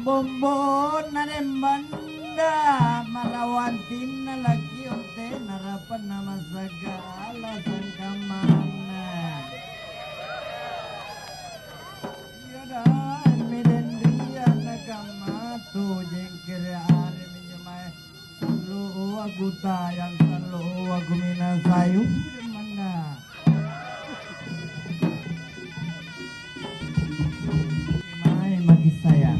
Bombon na banda marawantin na lagi unte narapan nama segala sangkamana. Ya dan medendria nakama tu jengkir ari minjemai selalu aku tayang selalu aku minasayu mana. Mai bagi saya.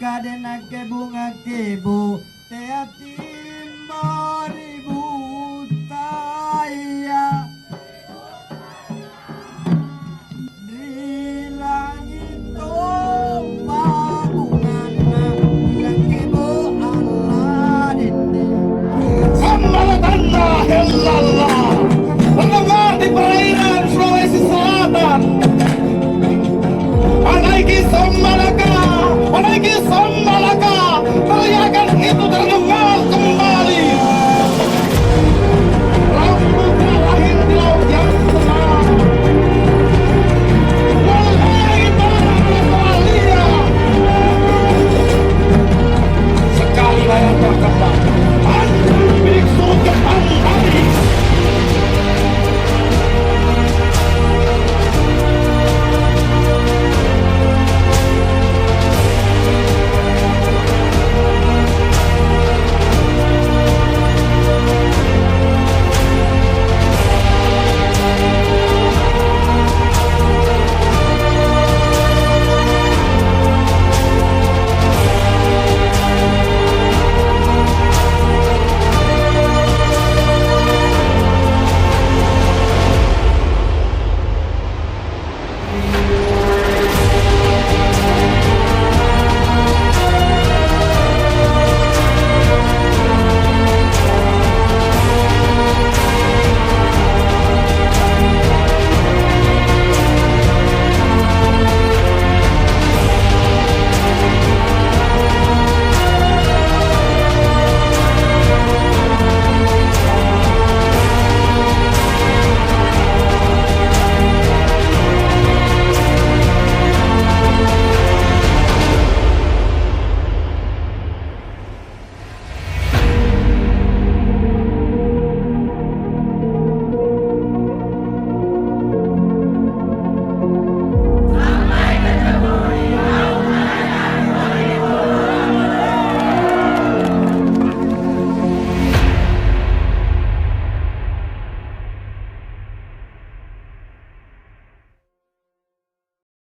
Kadena ke bunga ke bu